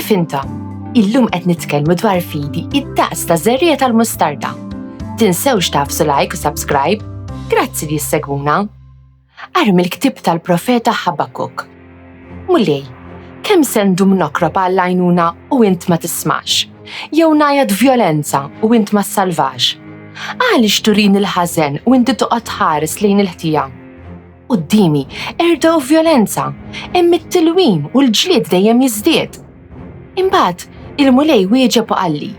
Kif inta? Illum qed nitkellmu dwar fidi id-daqs ta' żerrieta tal-mustarda. Tinsewx tafsu like u subscribe. Grazzi li jissegwuna. Armi l-ktib tal-profeta Ħabakuk. Mulej, kemm sendu mnokrob għall-għajnuna u int ma tismax? Jew ngħid vjolenza u int ma ssalvax? Għaliex turin il-ħażen u inti toqgħod tħares lejn il-ħtija? Qudiemi erda u vjolenza, hemm it-tilwim u l-ġlied dejjem jiżdied. Imbagħad il-mulej wieġeb u qalli: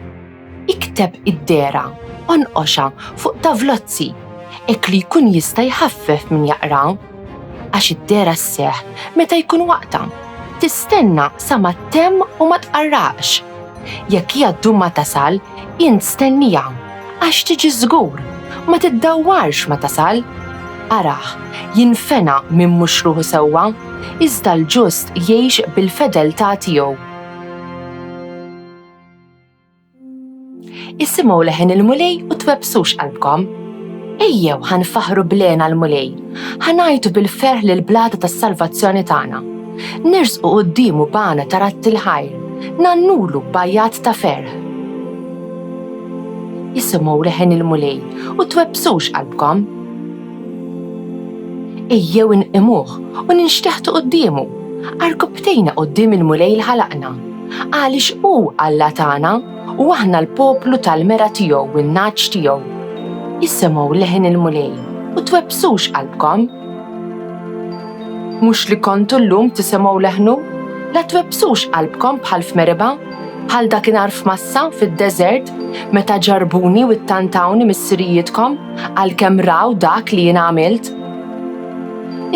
ikteb id-dera, onqoxa fuq tavlozzi, hekk li jkun jista' jħaffef min jaqra. Għax id-dera sseħħ meta jkun waqta. Tistenna sa ma temm u ma tqarraqx. Jekk hija ddum ma tasal, int stennija għax tiġi żgur, ma tiddawwarx ma tasal. Araħ, jinfena minn mhux ruħu sewwa, iżda l-ġust jgħix bil-fedeltà tiegħu. Isimgħu leħen il-mulej u twebsux qalbkom. Ejjew ħanfaħru blena l-mulej, ħanajtu bil-ferħ lill-blada tas-salvazzjoni tagħna. Nersqu qudiemu bana tarat il-ħajr, nannulu bajjat ta' ferħ. Isimgħu leħen il-mulej u twebsux qalbkom. Ejjew inqimuh u ninxteħtu qudiemu, arkubtejna quddiem il-mulej l-ħalaqna, għaliex hu Alla tagħna u aħna l-poplu tal-mera tiegħu u n-naġġ tiegħu. Isimgħu leħen il-mulej u twebsux qalbkom. Mhux li kontu llum tisimgħu leħnu? La twebsux qalbkom bħal f'Meriba, bħal dakinhar f'Massa fid-deżert meta ġarbuni u ttantawni mis-sirijietkom għalkemm raw dak li jien għamilt?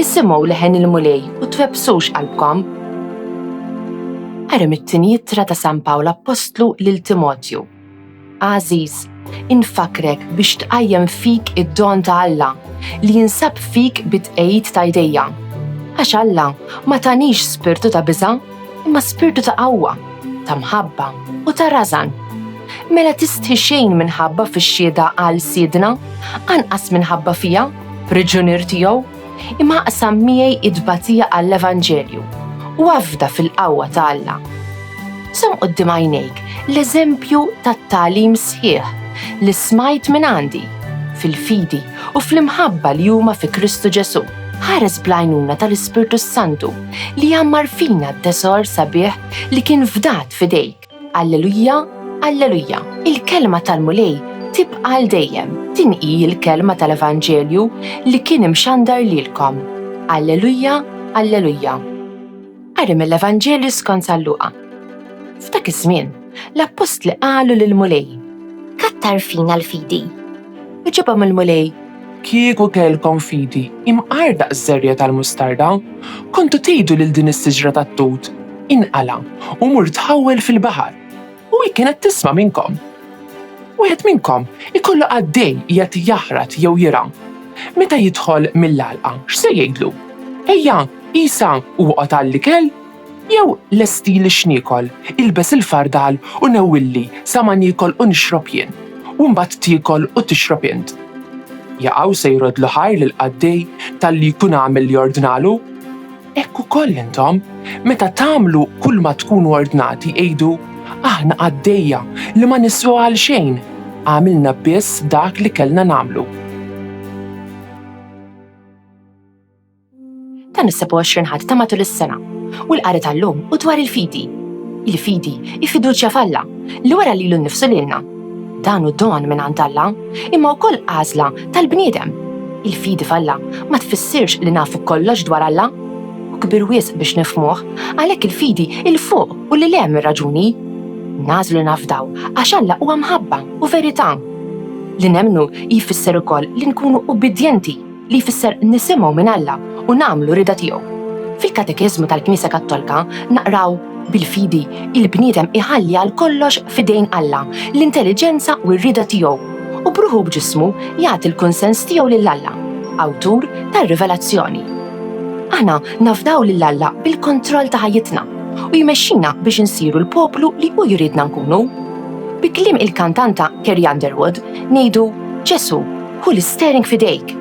Isimgħu leħen il-mulej u twebsux qalbkom. Arem it-tieni ittra ta' San Pawl Apostlu lil Timotju. Għażiż, infakrek biex tqajjem fik id-don ta' Alla li jinsab fik bit-tqejjid ta' jdejja. Għax Alla ma tanix spirtu ta' biża', imma spirtu ta' qawwa, ta' mħabba u ta' rażan. Mela tistħi xejn minħabba fix-xhieda għal siedna, anqas minħabba fija, priġunier tiegħu, imma qasam miegħi id-tbatija għall-Evanġelju u għafda fil-qawwa ta' Alla. Som quddiem għajnejk l-eżempju tat-tagħlim sħiħ li smajt minn għandi, fil-fidi u fl-imħabba li huma fi Kristu Ġesu. Ħares bl-għajnuna tal-Ispirtu Santu li jammar fina d-tesor sabiħ li kien fdat fidejk. Alleluja, alleluja. Il-kelma tal-mulej tibqa' għal dejjem, tinqi il-kelma tal-Evanġelju li kien imxandar lilkom. Alleluja, alleluja. Arem l-Evanġelju skont San Luqa. F'dak iż-żmien, l-apostli qalu lill-mulej: kattar fina l-fidi. Iġibhom il-mulej: kieku kellkom fidi imqarda żerrieta tal-mustarda, kontu tgħidu lil din is-siġra tat-tut inqala u mur tħawwel fil-baħar u hi kienet tisma' minnkom. Wieħed minnkom ikollu għaddej qiegħed jaħrad jew jira. Meta jidħol mill-għalqa, x'se jgħidlu? Ejja, isa uqgħod għall-ikel? Jew lesti li x'niekol, ilbes il-fardal u newwilli sa ma niekol u nixrob jien, u mbagħad tiekol u tixrob int. Jaqgħu se jrodlu ħajr lill-qaddej talli jkun għamel li ordnalu? Hekk ukoll intom, meta tagħmlu kull ma tkunu ordnati ngħidu: aħna qaddejja li ma niswa għal xejn, għamilna biss dak li kellna nagħmlu. Dan is-27 ħadd ta' matul is-sena u l-qari tal-lum u dwar il-fidi. Il-fidi ifiduċja f'Alla li wara lilu nnifsu lilna. Dan hu don minn għand Alla, imma wkoll għażla tal-bniedem. Il-fidi f'Alla ma tfissirx li nafu kollox dwar Alla u kbir wisq biex nifhmuh, għalhekk il-fidi il-fuq u li hemm ir-raġuni. Nażlu nafdaw għax Alla huwa mħabba u verità. Li nemmnu jfisser ukoll li nkunu ubbidjenti, li jfisser nisimgħu minn Alla u nagħmlu rida tiegħu. Fil-katekiżmu tal-Knisja Kattolika naqraw: bil-fidi il-bniedem iħalli għal kollox fidejn Alla, l-intelligenza u r-rida tiegħu u bruħu b'ġismu jagħti l-kunsens tiegħu lil Alla, awtur tar-rivelazzjoni. Aħna nafdaw lil Alla bil-kontroll ta' ħajjitna u jmexxina biex insiru l-poplu li hu jridna nkunu. Bi kliem il-kantanta Carrie Underwood ngħidu: Ġesu, hu l-steering fidejk.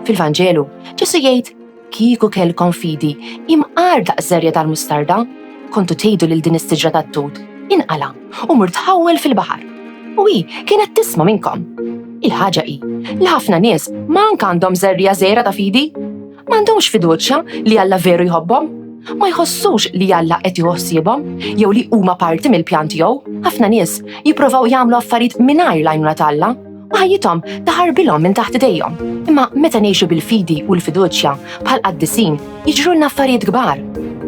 Fil-Vanġelu, Ġesu jgħid: kieku kellkom fidi imqarda żerrieta tal-mustarda, kontu tgħidu lil din is-siġra tat-tut, inqala u mur tħawwel fil-baħar. U hi kienet tisma' minnkom. Il-ħaġa hi li ħafna nies manka għandhom żerrija żgħira ta' fidi, m'għandhomx fiduċja li Alla veru jħobbhom, ma jħossux li Alla qed jħossibhom jew li huma parti mill-pjan tiegħu. Ħafna nies jippruvaw jagħmlu affarijiet mingħajr l-għajnuna ta' Alla u ħajjithom taħarbilhom minn taħt idejhom. Imma meta ngħixu bil-fidi u l-fiduċja bħal qaddisin jiġrulna affarijiet kbar.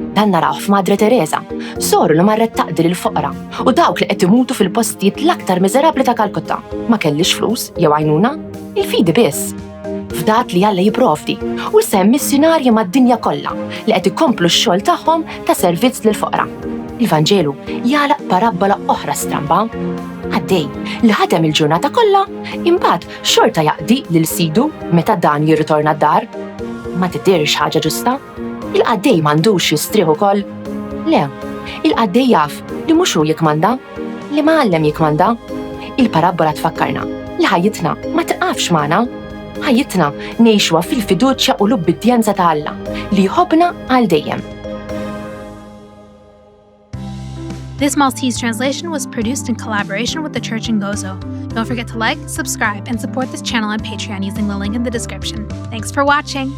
Dan naraw f'Madre Teresa, soru li marret taqdir il-foqra u dawk li qed imutu fil-postijiet l-aktar miżerabbli ta' Kalkutta. Ma kellix flus jew għajnuna, il-fidi biss. F'dak li Alla jipprovdi u sem missjonarji mad-dinja kollha li qed ikomplu x-xogħol tagħhom ta' servizz lill-foqra. Il-Vanġelu jagħlaq parabbola oħra stramba. Għaddej li ħadem il-ġurnata kollha, imbagħad xorta jaqdi lil sidu meta dan jirritorna d-dar. Ma tidhirx ħaġa ġusta? Il-qaddej m'għandux jistrieħ ukoll? Le, il-qaddej jaf li mhux hu jikmanda, li Mgħallem jikmanda. Il-parabbola tfakkarna li ħajjitna ma tiqafx magħna. Ħajjitna ngħixuha fil-fiduċja u l-ubbidjenza ta' Alla li jħobbna għal dejjem. This Maltese translation was produced in collaboration with the Church in Gozo. Don't forget to like, subscribe, and support this channel on Patreon using the link in the description. Thanks for watching!